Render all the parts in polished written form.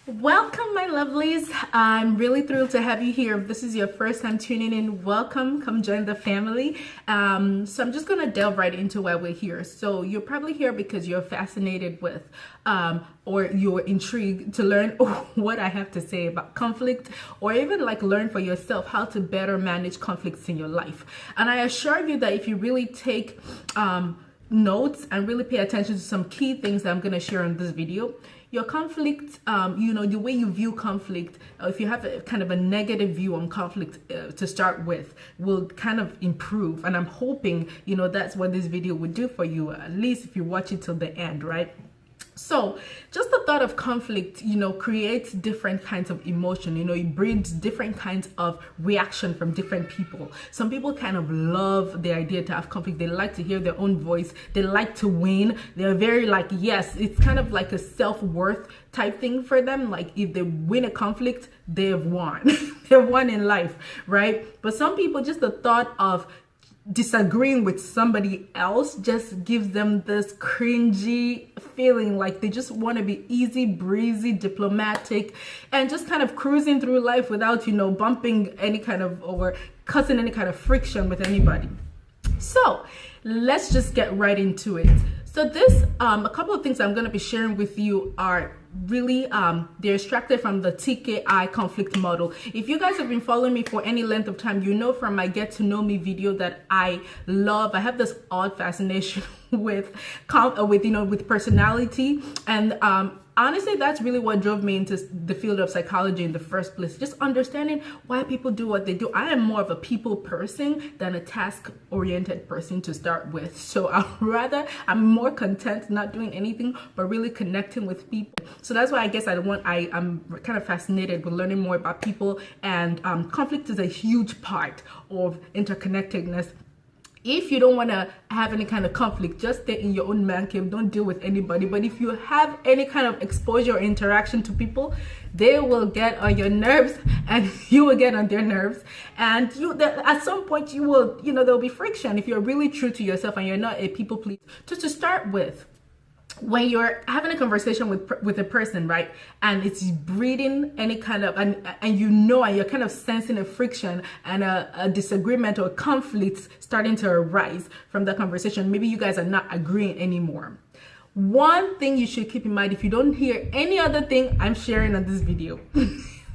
Welcome, my lovelies. I'm really thrilled to have you here. If this is your first time tuning in, welcome. Come join the family. So I'm just going to delve right into why we're here. So you're probably here because you're fascinated with or you're intrigued to learn what I have to say about conflict, or even like learn for yourself how to better manage conflicts in your life. And I assure you that if you really take notes and really pay attention to some key things that I'm going to share in this video, your conflict, the way you view conflict, if you have a kind of a negative view on conflict to start with, will kind of improve. And I'm hoping, that's what this video would do for you, at least if you watch it till the end, right? So just the thought of conflict, creates different kinds of emotion. It breeds different kinds of reaction from different people. Some people kind of love the idea to have conflict. They like to hear their own voice. They like to win. They're very yes, it's kind of like a self-worth type thing for them. Like if they win a conflict, they have won. They've won in life, right? But some people, just the thought of disagreeing with somebody else just gives them this cringy feeling, like they just want to be easy breezy, diplomatic, and just kind of cruising through life without bumping any kind of or causing any kind of friction with anybody. So let's just get right into it. So this a couple of things I'm going to be sharing with you are really they're extracted from the TKI conflict model. If you guys have been following me for any length of time, from my get to know me video that I love. I have this odd fascination with personality, and honestly, that's really what drove me into the field of psychology in the first place. Just understanding why people do what they do. I am more of a people person than a task-oriented person to start with. So I'm more content not doing anything, but really connecting with people. So that's why I guess I'm kind of fascinated with learning more about people, and conflict is a huge part of interconnectedness. If you don't want to have any kind of conflict, just stay in your own man cave. Don't deal with anybody. But if you have any kind of exposure or interaction to people, they will get on your nerves, and you will get on their nerves. And at some point, you will, there'll be friction if you're really true to yourself and you're not a people pleaser. Just to start with, when you're having a conversation with a person, right, and it's breeding any kind of, and you're kind of sensing a friction and a disagreement or conflicts starting to arise from that conversation, maybe you guys are not agreeing anymore. One thing you should keep in mind, if you don't hear any other thing I'm sharing on this video,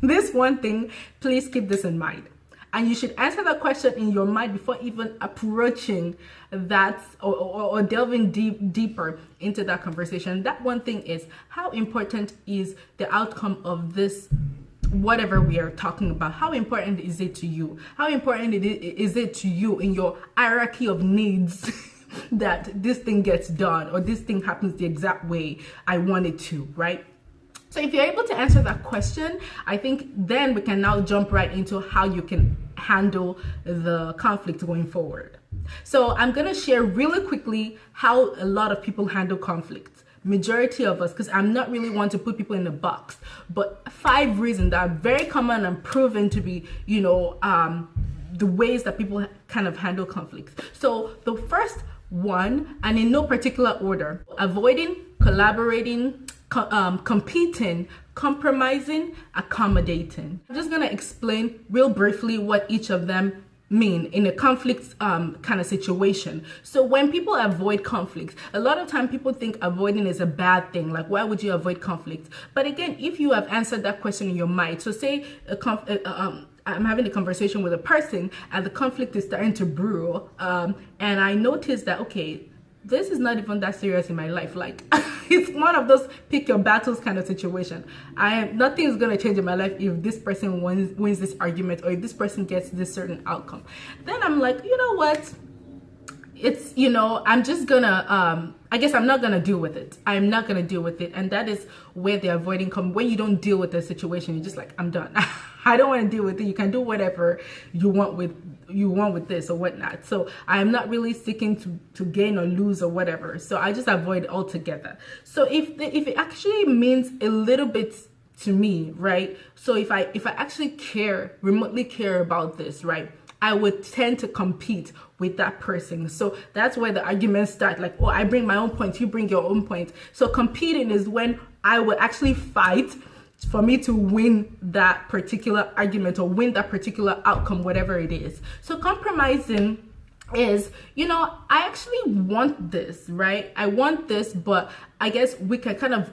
this one thing, please keep this in mind. And you should answer that question in your mind before even approaching that or delving deeper into that conversation. That one thing is, how important is the outcome of this, whatever we are talking about? How important is it to you? How important is it to you in your hierarchy of needs that this thing gets done, or this thing happens the exact way I want it to, right? So if you're able to answer that question, I think then we can now jump right into how you can handle the conflict going forward. So I'm going to share really quickly how a lot of people handle conflict. Majority of us, because I'm not really one to put people in a box, but 5 reasons that are very common and proven to be, the ways that people kind of handle conflicts. So the first one, and in no particular order: avoiding, collaborating, competing, compromising, accommodating. I'm just gonna explain real briefly what each of them mean in a conflict kind of situation. So when people avoid conflict, a lot of time people think avoiding is a bad thing. Like, why would you avoid conflict? But again, if you have answered that question in your mind, so say I'm having a conversation with a person and the conflict is starting to brew, and I notice that, okay, this is not even that serious in my life. Like, it's one of those pick your battles kind of situation. Nothing is going to change in my life if this person wins this argument, or if this person gets this certain outcome. Then I'm like, you know what? It's, I'm just gonna, I guess I'm not gonna deal with it. I'm not gonna deal with it. And that is where the avoiding come. When you don't deal with the situation, you're just like, I'm done. I don't want to deal with it. You can do whatever you want with this or whatnot. So I'm not really seeking to gain or lose or whatever. So I just avoid altogether. So if it actually means a little bit to me, right? So if I actually remotely care about this, right, I would tend to compete with that person. So that's where the arguments start. Like, oh, I bring my own point, you bring your own point. So competing is when I would actually fight for me to win that particular argument or win that particular outcome, whatever it is. So compromising is, you know, I actually want this, right? I want this, but I guess we can kind of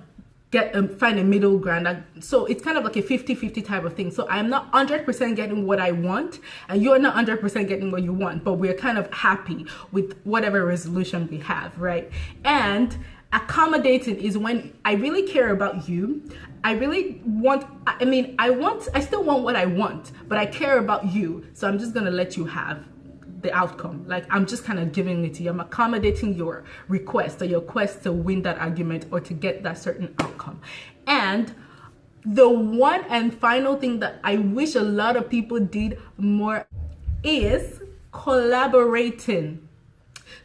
find a middle ground. So it's kind of like a 50-50 type of thing. So I'm not 100% getting what I want, and you're not 100% getting what you want, but we're kind of happy with whatever resolution we have, right? And accommodating is when I really care about you. I really want, I still want what I want, but I care about you. So I'm just going to let you have the outcome. Like, I'm just kind of giving it to you. I'm accommodating your request or your quest to win that argument or to get that certain outcome. And the one and final thing that I wish a lot of people did more is collaborating.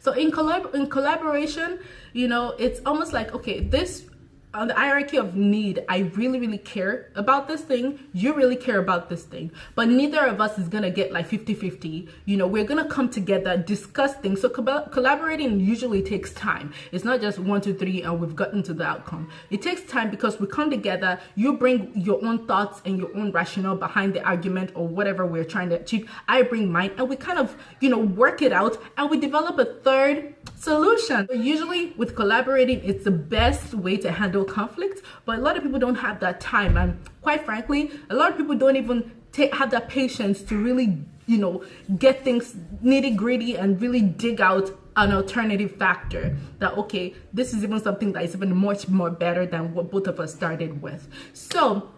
So in collaboration, you know, it's almost like, okay, this on the hierarchy of need, I really care about this thing, you really care about this thing, but neither of us is gonna get like 50-50. You know, we're gonna come together, discuss things. So collaborating usually takes time. It's not just 1, 2, 3 and we've gotten to the outcome. It takes time because we come together, you bring your own thoughts and your own rationale behind the argument or whatever we're trying to achieve. I bring mine, and we kind of, you know, work it out, and we develop a third solution. So usually with collaborating, it's the best way to handle conflict, but a lot of people don't have that time, and quite frankly, a lot of people don't even have that patience to really, you know, get things nitty gritty and really dig out an alternative factor that, okay, this is even something that is even much more better than what both of us started with. So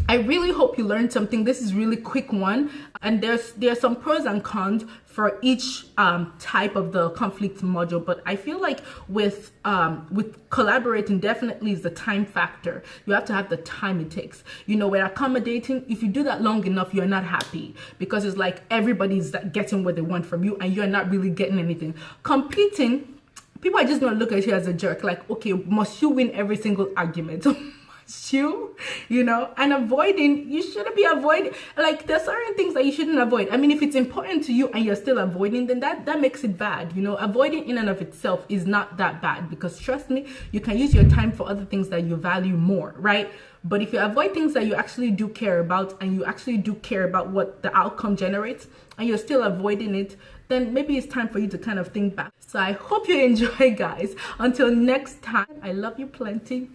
I really hope you learned something. This is really quick one, and there's some pros and cons for each type of the conflict module. But I feel like with collaborating, definitely is the time factor. You have to have the time it takes. You know, when accommodating, if you do that long enough, you're not happy because it's like everybody's getting what they want from you, and you're not really getting anything. Competing, people are just gonna look at you as a jerk. Like, okay, must you win every single argument? You know, and avoiding, you shouldn't be avoiding. Like, there's certain things that you shouldn't avoid. I mean, if it's important to you and you're still avoiding, then that makes it bad. You know, avoiding in and of itself is not that bad, because trust me, you can use your time for other things that you value more, right? But if you avoid things that you actually do care about, and you actually do care about what the outcome generates, and you're still avoiding it, then maybe it's time for you to kind of think back. So I hope you enjoy, guys. Until next time, I love you plenty.